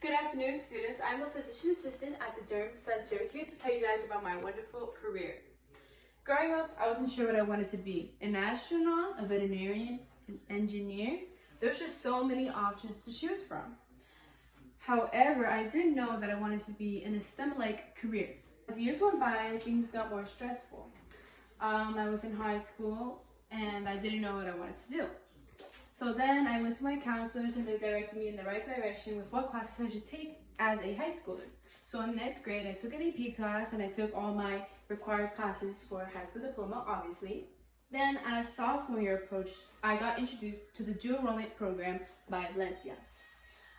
Good afternoon, students. I'm a physician assistant at the Derm Center, here to tell you guys about my wonderful career. Growing up, I wasn't sure what I wanted to be. An astronaut, a veterinarian, an engineer. There's just so many options to choose from. However, I did know that I wanted to be in a STEM-like career. As years went by, things got more stressful. I was in high school and I didn't know what I wanted to do. So then I went to my counselors and they directed me in the right direction with what classes I should take as a high schooler. So in 9th grade, I took an AP class and I took all my required classes for a high school diploma, obviously. Then as sophomore year approached, I got introduced to the dual enrollment program by Aleysha.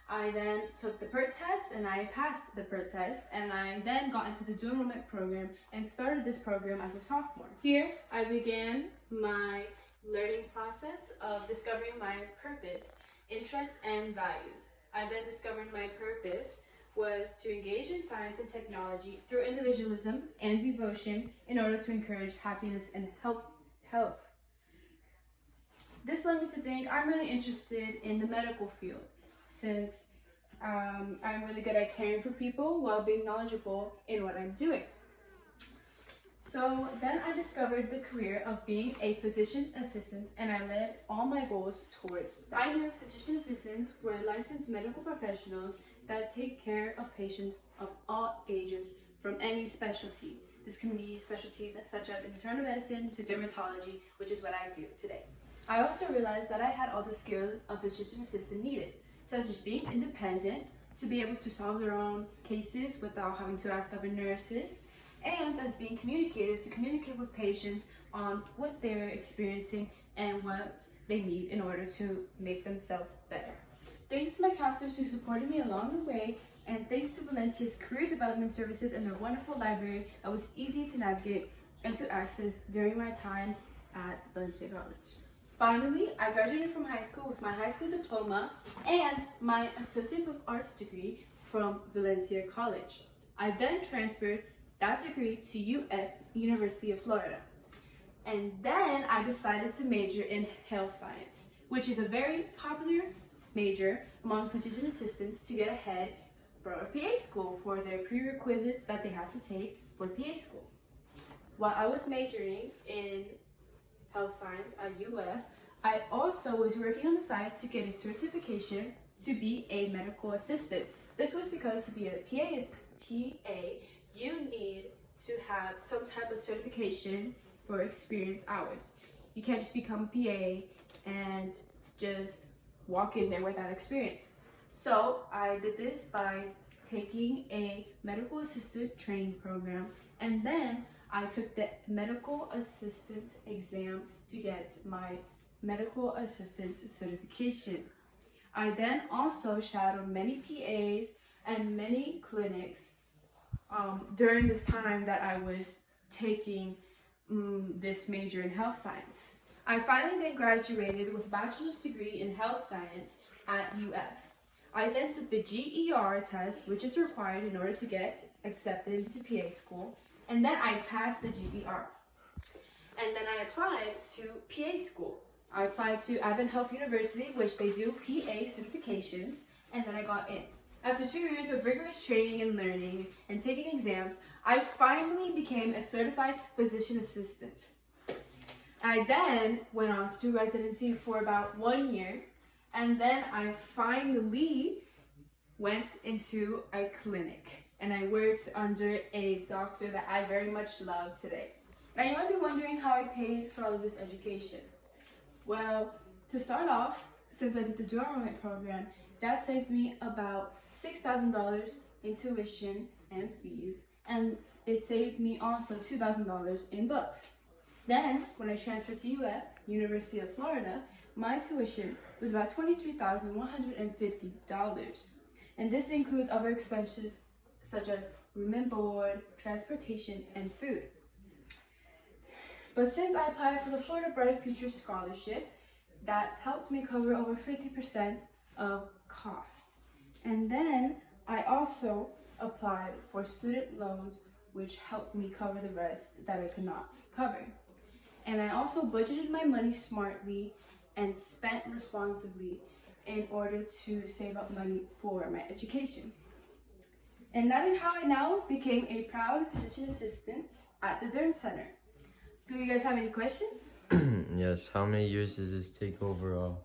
I then took the PERT test and I passed the PERT test, and I then got into the dual enrollment program and started this program as a sophomore. Here, I began my learning process of discovering my purpose, interest, and values. I then discovered my purpose was to engage in science and technology through individualism and devotion in order to encourage happiness and health. This led me to think I'm really interested in the medical field, since I'm really good at caring for people while being knowledgeable in what I'm doing. So then I discovered the career of being a physician assistant, and I led all my goals towards that. I knew physician assistants were licensed medical professionals that take care of patients of all ages from any specialty. This can be specialties such as internal medicine to dermatology, which is what I do today. I also realized that I had all the skills a physician assistant needed, such as being independent, to be able to solve their own cases without having to ask other nurses, and as being communicative, to communicate with patients on what they're experiencing and what they need in order to make themselves better. Thanks to my counselors who supported me along the way, and thanks to Valencia's career development services and their wonderful library that was easy to navigate and to access during my time at Valencia College. Finally, I graduated from high school with my high school diploma and my Associate of Arts degree from Valencia College. I then transferred that degree to UF, University of Florida. And then I decided to major in health science, which is a very popular major among physician assistants to get ahead for PA school, for their prerequisites that they have to take for PA school. While I was majoring in health science at UF, I also was working on the side to get a certification to be a medical assistant. This was because to be a PA, you need to have some type of certification for experience hours. You can't just become a PA and just walk in there without experience. So I did this by taking a medical assistant training program, and then I took the medical assistant exam to get my medical assistant certification. I then also shadowed many PAs and many clinics during this time that I was taking this major in health science. I finally then graduated with a bachelor's degree in health science at UF. I then took the GER test, which is required in order to get accepted into PA school, and then I passed the GER. And then I applied to PA school. I applied to Advent Health University, which they do PA certifications, and then I got in. After 2 years of rigorous training and learning and taking exams, I finally became a certified physician assistant. I then went on to do residency for about 1 year, and then I finally went into a clinic, and I worked under a doctor that I very much love today. Now you might be wondering how I paid for all of this education. Well, to start off, since I did the dual enrollment program, that saved me about $6,000 in tuition and fees, and it saved me also $2,000 in books. Then, when I transferred to UF, University of Florida, my tuition was about $23,150, and this includes other expenses such as room and board, transportation, and food. But since I applied for the Florida Bright Future Scholarship, that helped me cover over 50% of cost. And then I also applied for student loans, which helped me cover the rest that I could not cover. And I also budgeted my money smartly and spent responsibly in order to save up money for my education. And that is how I now became a proud physician assistant at the Derm Center. Do you guys have any questions? Yes, how many years does this take overall?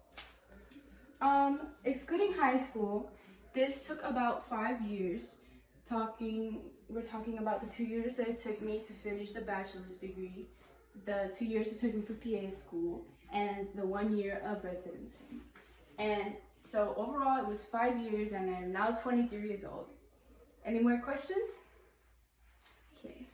Excluding high school, this took about 5 years. We're talking about the 2 years that it took me to finish the bachelor's degree, the 2 years it took me for PA school, and the 1 year of residency. And so overall it was 5 years, and I'm now 23 years old. Any more questions? Okay.